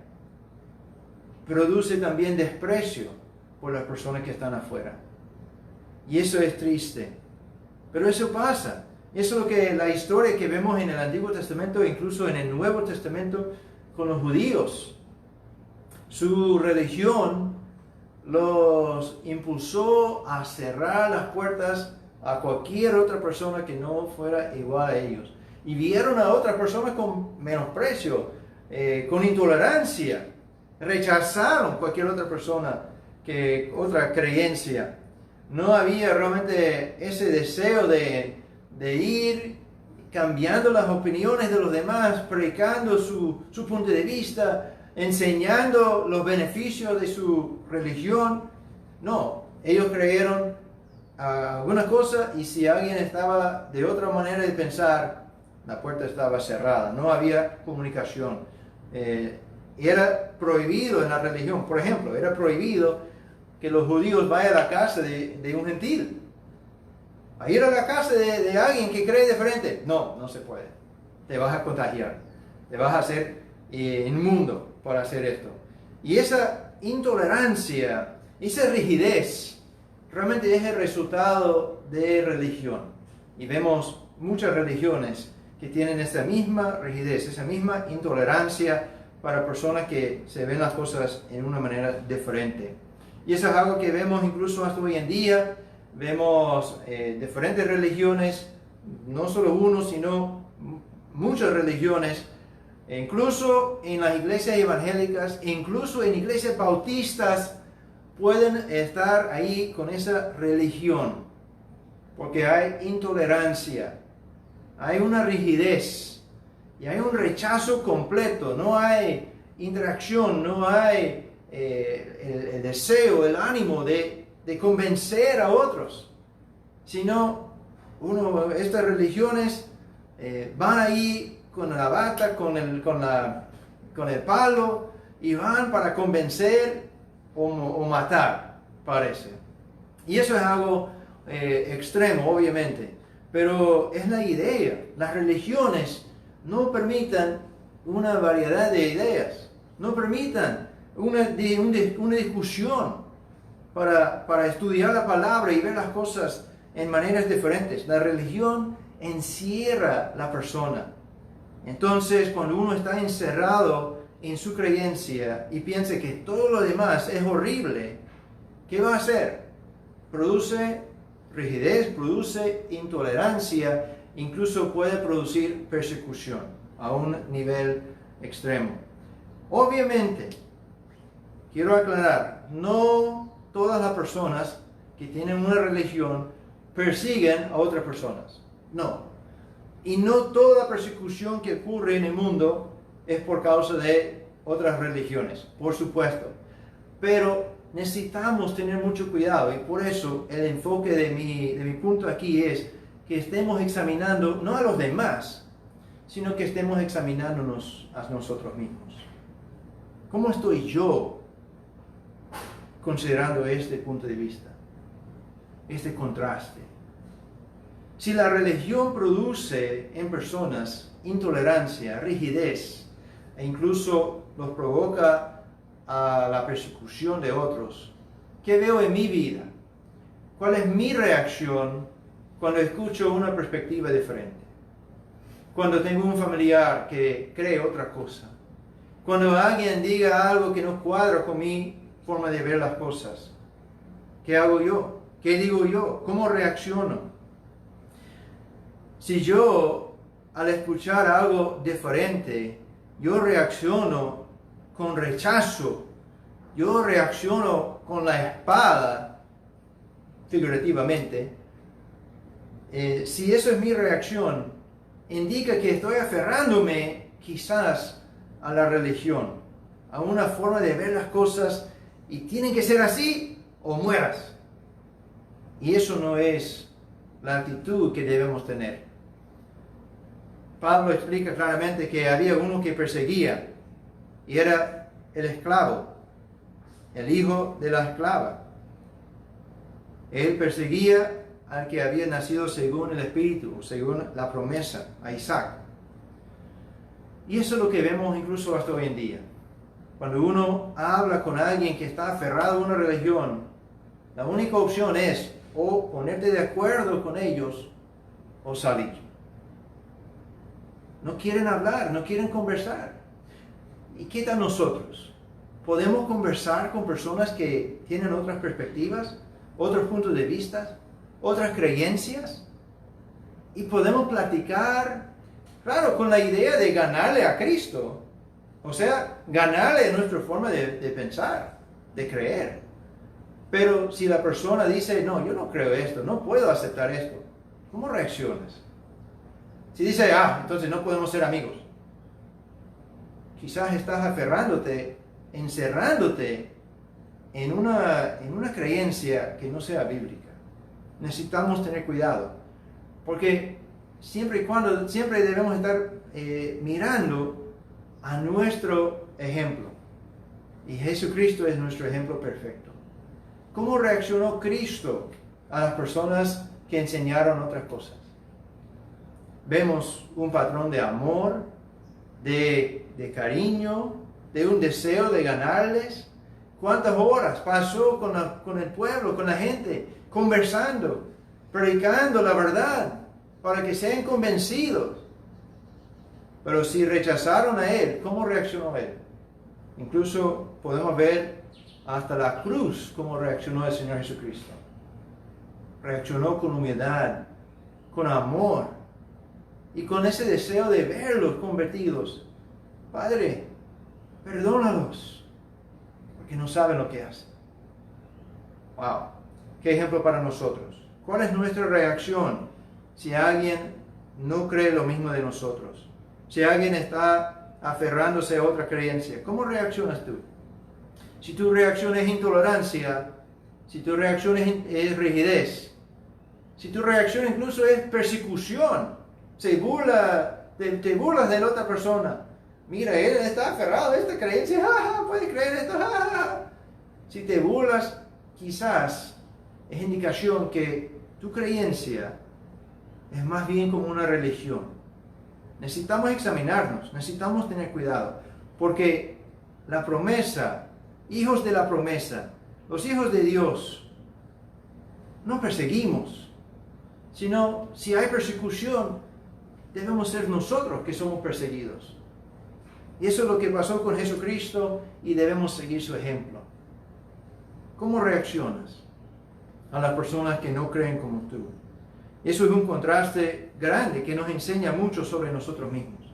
Produce también desprecio por las personas que están afuera. Y eso es triste. Pero eso pasa. Eso es lo que la historia que vemos en el Antiguo Testamento e incluso en el Nuevo Testamento con los judíos. Su religión los impulsó a cerrar las puertas a cualquier otra persona que no fuera igual a ellos. Y vieron a otras personas con menosprecio, con intolerancia. Rechazaron cualquier otra persona, otra creencia. No había realmente ese deseo de ir cambiando las opiniones de los demás, predicando su punto de vista, enseñando los beneficios de su religión. No, ellos creyeron alguna cosa y si alguien estaba de otra manera de pensar, la puerta estaba cerrada, no había comunicación. Era prohibido en la religión, por ejemplo, era prohibido que los judíos vayan a la casa de un gentil. A ir a la casa de alguien que cree diferente. No se puede. Te vas a contagiar. Te vas a hacer inmundo para hacer esto. Y esa intolerancia, esa rigidez, realmente es el resultado de religión. Y vemos muchas religiones que tienen esa misma rigidez, esa misma intolerancia para personas que se ven las cosas en una manera diferente. Y eso es algo que vemos incluso hasta hoy en día. Vemos diferentes religiones, no solo uno, sino muchas religiones, incluso en las iglesias evangélicas, incluso en iglesias bautistas, pueden estar ahí con esa religión, porque hay intolerancia, hay una rigidez y hay un rechazo completo, no hay interacción, no hay el deseo, el ánimo de convencer a otros, sino estas religiones van ahí con la bata, con el palo y van para convencer o matar, parece. Y eso es algo extremo, obviamente, pero es la idea. Las religiones no permitan una variedad de ideas, no permitan una discusión para estudiar la palabra y ver las cosas en maneras diferentes. La religión encierra a la persona. Entonces, cuando uno está encerrado en su creencia y piensa que todo lo demás es horrible, ¿qué va a hacer? Produce rigidez, produce intolerancia, incluso puede producir persecución a un nivel extremo. Obviamente, quiero aclarar, no todas las personas que tienen una religión persiguen a otras personas. No. Y no toda persecución que ocurre en el mundo es por causa de otras religiones, por supuesto. Pero necesitamos tener mucho cuidado y por eso el enfoque de mi punto aquí es que estemos examinando no a los demás, sino que estemos examinándonos a nosotros mismos. ¿Cómo estoy yo considerando este punto de vista, este contraste? Si la religión produce en personas intolerancia, rigidez, e incluso los provoca a la persecución de otros, ¿qué veo en mi vida? ¿Cuál es mi reacción cuando escucho una perspectiva diferente? Cuando tengo un familiar que cree otra cosa. Cuando alguien diga algo que no cuadra con mi forma de ver las cosas. ¿Qué hago yo? ¿Qué digo yo? ¿Cómo reacciono? Si yo, al escuchar algo diferente, yo reacciono con rechazo, yo reacciono con la espada, figurativamente, si eso es mi reacción, indica que estoy aferrándome quizás a la religión, a una forma de ver las cosas y tienen que ser así o mueras. Y eso no es la actitud que debemos tener. Pablo explica claramente que había uno que perseguía y era el esclavo. el hijo de la esclava. Él perseguía al que había nacido según el Espíritu, según la promesa, a Isaac. Y eso es lo que vemos incluso hasta hoy en día. Cuando uno habla con alguien que está aferrado a una religión, la única opción es o ponerte de acuerdo con ellos o salir. No quieren hablar, no quieren conversar. ¿Y qué tal nosotros? ¿Podemos conversar con personas que tienen otras perspectivas, otros puntos de vista, otras creencias? Y podemos platicar, claro, con la idea de ganarle a Cristo. O sea, ganarle nuestra forma de pensar, de creer. Pero si la persona dice, no, yo no creo esto, no puedo aceptar esto, ¿cómo reaccionas? Si dice, entonces no podemos ser amigos. Quizás estás aferrándote, encerrándote en una creencia que no sea bíblica. Necesitamos tener cuidado, porque siempre debemos estar mirando a nuestro ejemplo. Y Jesucristo es nuestro ejemplo perfecto. ¿Cómo reaccionó Cristo a las personas que enseñaron otras cosas? Vemos un patrón de amor, de cariño, de un deseo de ganarles. ¿Cuántas horas pasó con el pueblo, con la gente, conversando, predicando la verdad para que sean convencidos? Pero si rechazaron a Él, ¿cómo reaccionó Él? Incluso podemos ver hasta la cruz cómo reaccionó el Señor Jesucristo. Reaccionó con humildad, con amor y con ese deseo de verlos convertidos. Padre, perdónalos, porque no saben lo que hacen. Wow, qué ejemplo para nosotros. ¿Cuál es nuestra reacción si alguien no cree lo mismo de nosotros? Si alguien está aferrándose a otra creencia, ¿cómo reaccionas tú? Si tu reacción es intolerancia, si tu reacción es rigidez, si tu reacción incluso es persecución, te burlas de la otra persona. Mira, él está aferrado a esta creencia, puede creer esto, Si te burlas, quizás es indicación que tu creencia es más bien como una religión. Necesitamos examinarnos, necesitamos tener cuidado, porque la promesa, hijos de la promesa, los hijos de Dios, no perseguimos, sino si hay persecución, debemos ser nosotros que somos perseguidos. Y eso es lo que pasó con Jesucristo y debemos seguir su ejemplo. ¿Cómo reaccionas a las personas que no creen como tú? Eso es un contraste grande que nos enseña mucho sobre nosotros mismos.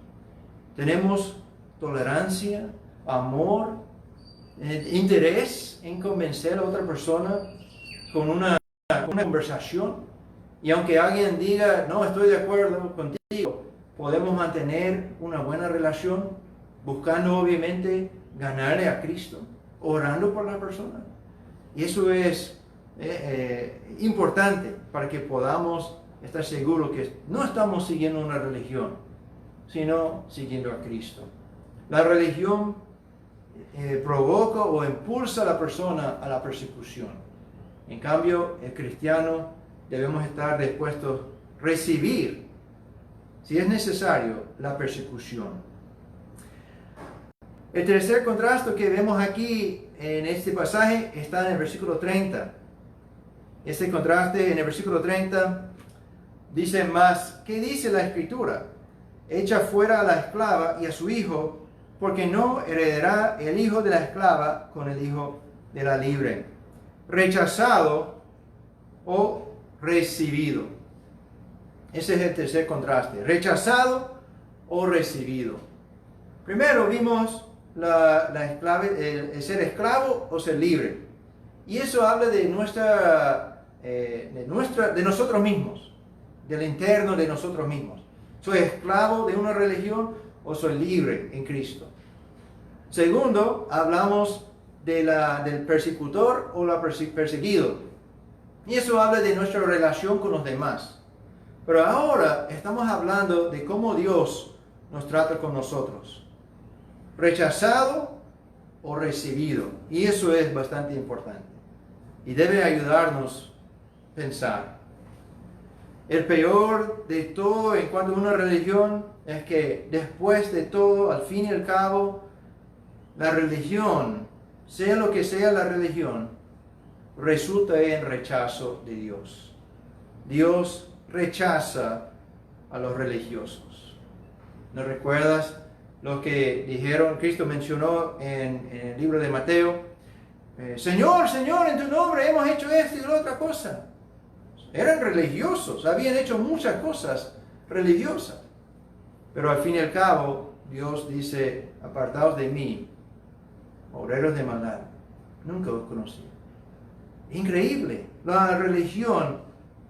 Tenemos tolerancia, amor, interés en convencer a otra persona con una conversación. Y aunque alguien diga, no estoy de acuerdo contigo, podemos mantener una buena relación, buscando obviamente ganarle a Cristo, orando por la persona. Y eso es importante para que podamos estar seguros que no estamos siguiendo una religión, sino siguiendo a Cristo. La religión provoca o impulsa a la persona a la persecución. En cambio, el cristiano debemos estar dispuestos a recibir, si es necesario, la persecución. El tercer contraste que vemos aquí en este pasaje está en el versículo 30. Este contraste en el versículo 30 dice más, ¿qué dice la Escritura? Echa fuera a la esclava y a su hijo, porque no heredará el hijo de la esclava con el hijo de la libre. Rechazado o recibido. Ese es el tercer contraste. Rechazado o recibido. Primero vimos el ser esclavo o ser libre. Y eso habla de nosotros mismos, del interno de nosotros mismos. ¿Soy esclavo de una religión o soy libre en Cristo? Segundo, hablamos del persecutor o la perseguido. Y eso habla de nuestra relación con los demás. Pero ahora estamos hablando de cómo Dios nos trata con nosotros. Rechazado o recibido. Y eso es bastante importante. Y debe ayudarnos a pensar. El peor de todo en cuanto a una religión es que después de todo, al fin y al cabo, la religión, sea lo que sea la religión, resulta en rechazo de Dios. Dios rechaza a los religiosos. ¿No recuerdas lo que dijeron? Cristo mencionó en el libro de Mateo, Señor, Señor, en tu nombre hemos hecho esto y la otra cosa. Eran religiosos, habían hecho muchas cosas religiosas. Pero al fin y al cabo, Dios dice, apartaos de mí, obreros de maldad, nunca os conocí. Increíble, la religión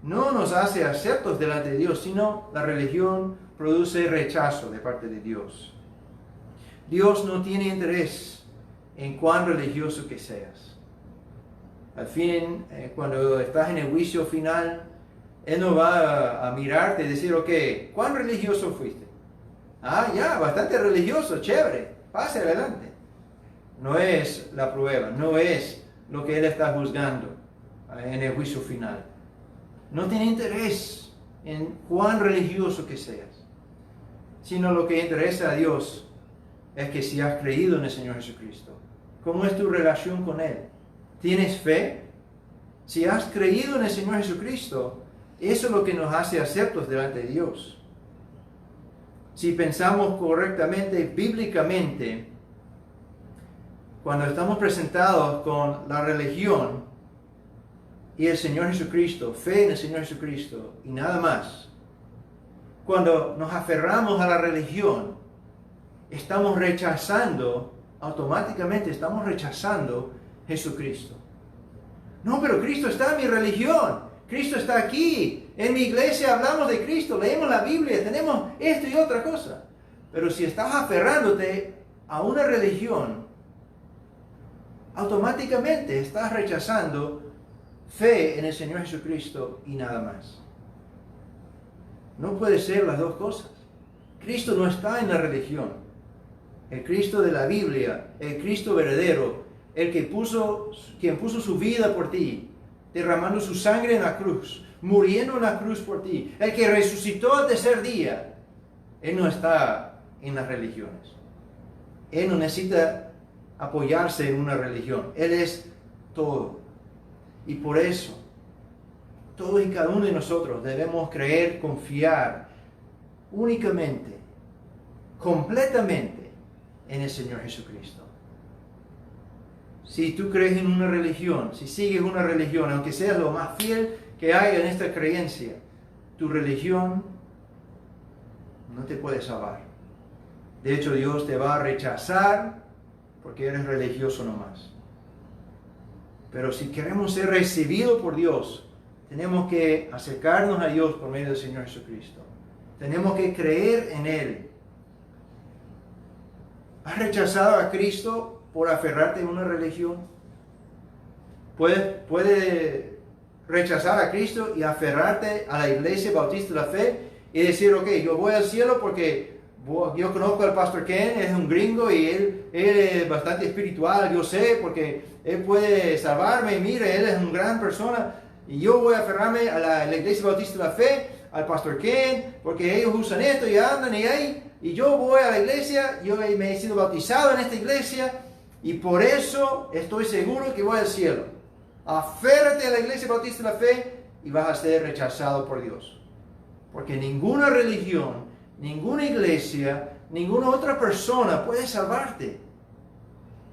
no nos hace aceptos delante de Dios, sino la religión produce rechazo de parte de Dios. Dios no tiene interés en cuán religioso que seas. Al fin, cuando estás en el juicio final, Él no va a mirarte y decir, ok, ¿cuán religioso fuiste? Ah, ya, bastante religioso, chévere, pase adelante. No es la prueba, no es lo que Él está juzgando en el juicio final. No tiene interés en cuán religioso que seas, sino lo que interesa a Dios es que si has creído en el Señor Jesucristo, ¿cómo es tu relación con Él? ¿Tienes fe? Si has creído en el Señor Jesucristo, eso es lo que nos hace aceptos delante de Dios. Si pensamos correctamente, bíblicamente, cuando estamos presentados con la religión y el Señor Jesucristo, fe en el Señor Jesucristo y nada más, cuando nos aferramos a la religión, estamos rechazando, automáticamente estamos rechazando Jesucristo. No, pero Cristo está en mi religión, Cristo está aquí, en mi iglesia hablamos de Cristo, leemos la Biblia, tenemos esto y otra cosa. Pero si estás aferrándote a una religión, automáticamente estás rechazando fe en el Señor Jesucristo y nada más. No puede ser las dos cosas. Cristo no está en la religión. El Cristo de la Biblia, el Cristo verdadero, quien puso su vida por ti, derramando su sangre en la cruz, muriendo en la cruz por ti, el que resucitó al tercer día, Él no está en las religiones. Él no necesita apoyarse en una religión. Él es todo. Y por eso, todos y cada uno de nosotros debemos creer, confiar únicamente, completamente en el Señor Jesucristo. Si tú crees en una religión, si sigues una religión, aunque seas lo más fiel que haya en esta creencia, tu religión no te puede salvar. De hecho, Dios te va a rechazar porque eres religioso nomás. Pero si queremos ser recibidos por Dios, tenemos que acercarnos a Dios por medio del Señor Jesucristo. Tenemos que creer en Él. ¿Has rechazado a Cristo por aferrarte en una religión? Puedes rechazar a Cristo y aferrarte a la Iglesia Bautista de la Fe y decir, ok, yo voy al cielo porque yo conozco al pastor Ken, es un gringo y él es bastante espiritual, yo sé, porque él puede salvarme, mire, él es una gran persona, y yo voy a aferrarme a la Iglesia Bautista de la Fe, al pastor Ken, porque ellos usan esto y andan y ahí, y yo voy a la iglesia, yo me he sido bautizado en esta iglesia, y por eso estoy seguro que voy al cielo. Aférrate a la Iglesia Bautista de la Fe y vas a ser rechazado por Dios. Porque ninguna religión, ninguna iglesia, ninguna otra persona puede salvarte.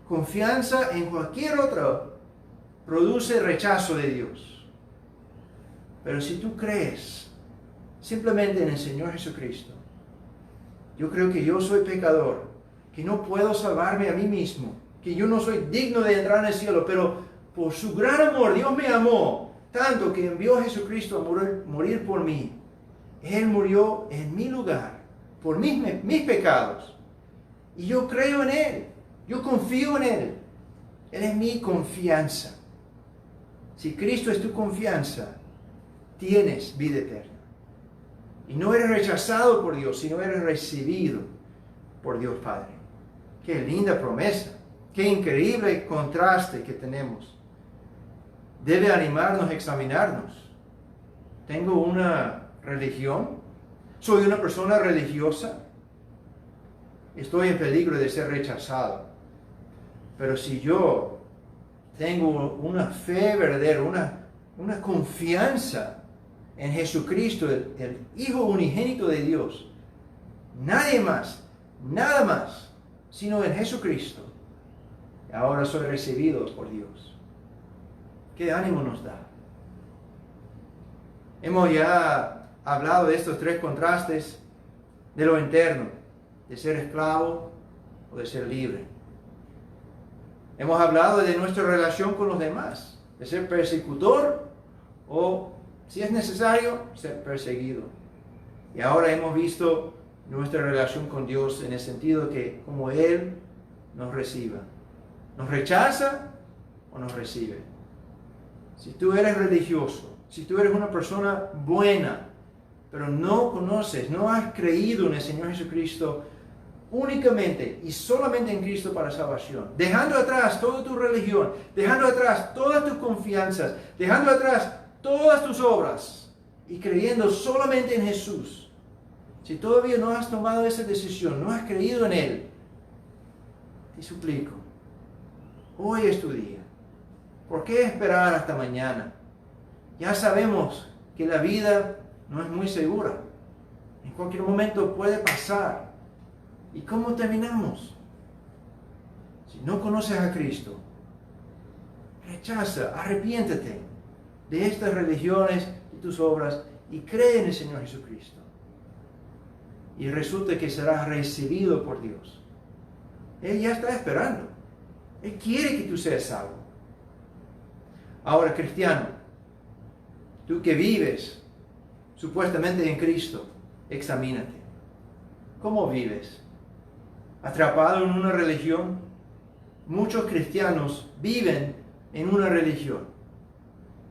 Confianza en cualquier otro produce rechazo de Dios. Pero si tú crees simplemente en el Señor Jesucristo, yo creo que yo soy pecador, que no puedo salvarme a mí mismo, que yo no soy digno de entrar en el cielo, pero por su gran amor Dios me amó tanto que envió a Jesucristo a morir por mí. Él murió en mi lugar, por mis pecados. Y yo creo en Él, yo confío en Él. Él es mi confianza. Si Cristo es tu confianza, tienes vida eterna. Y no eres rechazado por Dios, sino eres recibido por Dios Padre. Qué linda promesa. Qué increíble contraste que tenemos. Debe animarnos a examinarnos. ¿Tengo una religión? ¿Soy una persona religiosa? Estoy en peligro de ser rechazado. Pero si yo tengo una fe verdadera, una confianza en Jesucristo, el Hijo unigénito de Dios, nadie más, nada más, sino en Jesucristo, ahora soy recibido por Dios. ¿Qué ánimo nos da? Hemos ya hablado de estos tres contrastes, de lo interno, de ser esclavo o de ser libre. Hemos hablado de nuestra relación con los demás, de ser persecutor o, si es necesario, ser perseguido. Y ahora hemos visto nuestra relación con Dios en el sentido que como Él nos reciba. ¿Nos rechaza o nos recibe? Si tú eres religioso, si tú eres una persona buena, pero no conoces, no has creído en el Señor Jesucristo únicamente y solamente en Cristo para salvación, dejando atrás toda tu religión, dejando atrás todas tus confianzas, dejando atrás todas tus obras y creyendo solamente en Jesús. Si todavía no has tomado esa decisión, no has creído en Él, te suplico, hoy es tu día. ¿Por qué esperar hasta mañana? Ya sabemos que la vida no es muy segura. En cualquier momento puede pasar. ¿Y cómo terminamos? Si no conoces a Cristo, rechaza, arrepiéntete de estas religiones y tus obras y cree en el Señor Jesucristo. Y resulta que serás recibido por Dios. Él ya está esperando. Él quiere que tú seas salvo. Ahora, cristiano, tú que vives supuestamente en Cristo, examínate. ¿Cómo vives? ¿Atrapado en una religión? Muchos cristianos viven en una religión.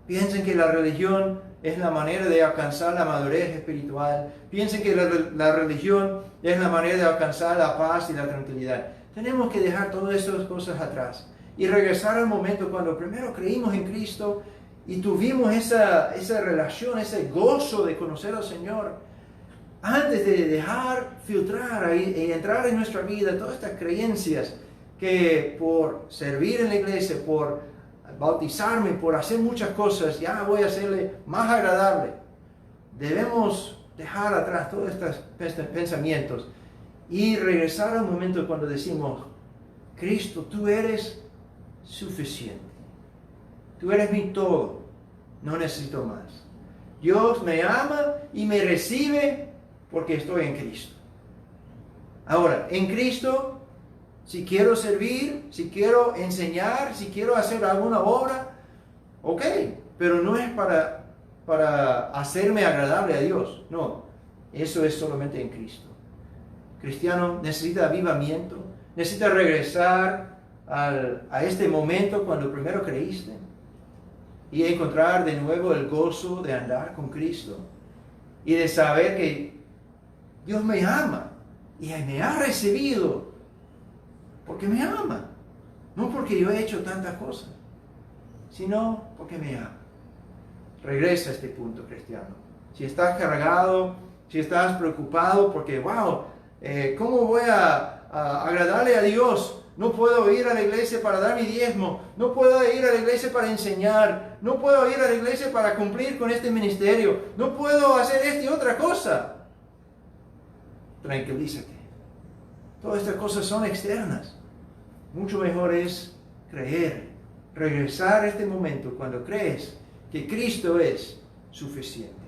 Piensan que la religión es la manera de alcanzar la madurez espiritual. Piensan que la religión es la manera de alcanzar la paz y la tranquilidad. Tenemos que dejar todas esas cosas atrás y regresar al momento cuando primero creímos en Cristo y tuvimos esa relación, ese gozo de conocer al Señor, antes de dejar filtrar y entrar en nuestra vida todas estas creencias que por servir en la iglesia, por bautizarme, por hacer muchas cosas, ya voy a hacerle más agradable. Debemos dejar atrás todos estos pensamientos y regresar al momento cuando decimos, Cristo, tú eres suficiente. Tú eres mi todo. No necesito más. Dios me ama y me recibe porque estoy en Cristo. Ahora, en Cristo, si quiero servir, si quiero enseñar, si quiero hacer alguna obra, ok, pero no es para hacerme agradable a Dios. No, eso es solamente en Cristo. Cristiano necesita avivamiento, necesita regresar a este momento cuando primero creíste y encontrar de nuevo el gozo de andar con Cristo y de saber que Dios me ama y me ha recibido porque me ama, no porque yo he hecho tantas cosas, sino porque me ama. Regresa a este punto, cristiano. Si estás cargado, si estás preocupado porque, wow, ¿cómo voy a agradarle a Dios? No puedo ir a la iglesia para dar mi diezmo. No puedo ir a la iglesia para enseñar. No puedo ir a la iglesia para cumplir con este ministerio. No puedo hacer esta y otra cosa. Tranquilízate. Todas estas cosas son externas. Mucho mejor es creer. Regresar a este momento cuando crees que Cristo es suficiente.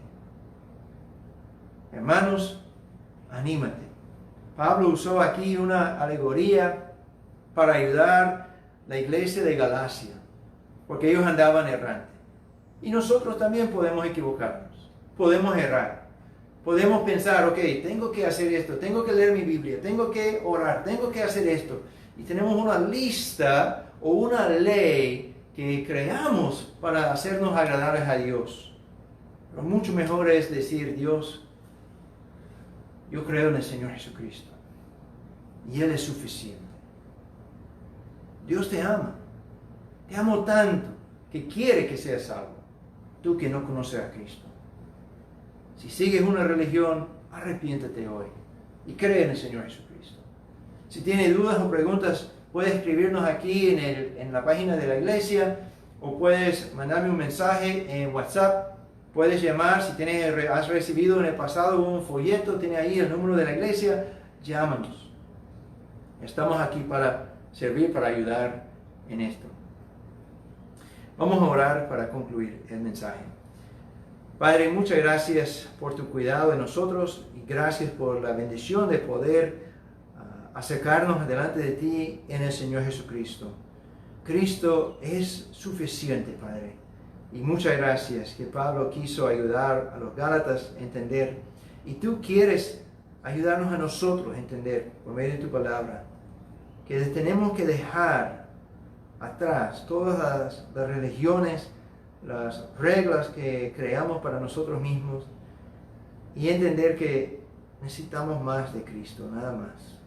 Hermanos, anímate. Pablo usó aquí una alegoría para ayudar a la iglesia de Galacia, porque ellos andaban errante. Y nosotros también podemos equivocarnos, podemos errar, podemos pensar, ok, tengo que hacer esto, tengo que leer mi Biblia, tengo que orar, tengo que hacer esto. Y tenemos una lista o una ley que creamos para hacernos agradables a Dios. Pero mucho mejor es decir, Dios, yo creo en el Señor Jesucristo y Él es suficiente. Dios te ama. Te amo tanto que quiere que seas salvo. Tú que no conoces a Cristo. Si sigues una religión, arrepiéntete hoy y cree en el Señor Jesucristo. Si tienes dudas o preguntas, puedes escribirnos aquí en la página de la iglesia o puedes mandarme un mensaje en WhatsApp. Puedes llamar si has recibido en el pasado un folleto, tiene ahí el número de la iglesia, llámanos. Estamos aquí para servir, para ayudar en esto. Vamos a orar para concluir el mensaje. Padre, muchas gracias por tu cuidado de nosotros y gracias por la bendición de poder acercarnos delante de ti en el Señor Jesucristo. Cristo es suficiente, Padre. Y muchas gracias que Pablo quiso ayudar a los Gálatas a entender. Y tú quieres ayudarnos a nosotros a entender por medio de tu palabra. Que tenemos que dejar atrás todas las religiones, las reglas que creamos para nosotros mismos. Y entender que necesitamos más de Cristo, nada más.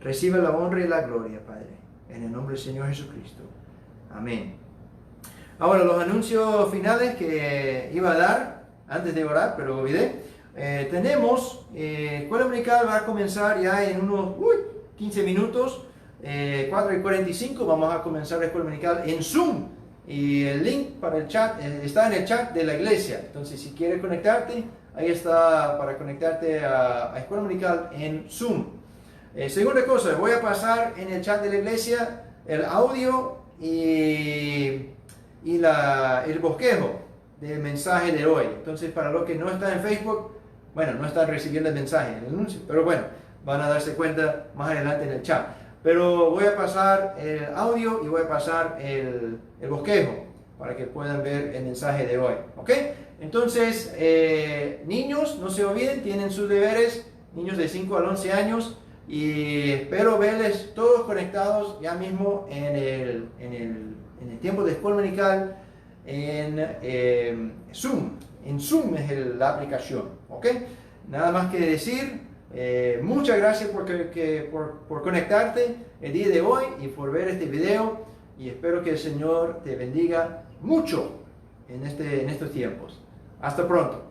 Reciba la honra y la gloria, Padre. En el nombre del Señor Jesucristo. Amén. Ahora, los anuncios finales que iba a dar antes de orar, pero olvidé. Tenemos, Escuela Dominical va a comenzar ya en unos 15 minutos, 4:45, vamos a comenzar la Escuela Dominical en Zoom. Y el link para el chat está en el chat de la iglesia. Entonces, si quieres conectarte, ahí está para conectarte a Escuela Dominical en Zoom. Segunda cosa, voy a pasar en el chat de la iglesia el audio y el bosquejo del mensaje de hoy. Entonces, para los que no están en Facebook, bueno, no están recibiendo el mensaje, el anuncio, pero bueno, van a darse cuenta más adelante en el chat. Pero voy a pasar el audio y voy a pasar el bosquejo para que puedan ver el mensaje de hoy. ¿Ok? Entonces, niños, no se olviden, tienen sus deberes, niños de 5 a 11 años, y espero verles todos conectados ya mismo en el tiempo de Escuela Dominical en Zoom. En Zoom es la aplicación. ¿Ok? Nada más que decir. Muchas gracias por conectarte el día de hoy y por ver este video, y espero que el Señor te bendiga mucho en estos tiempos. Hasta pronto.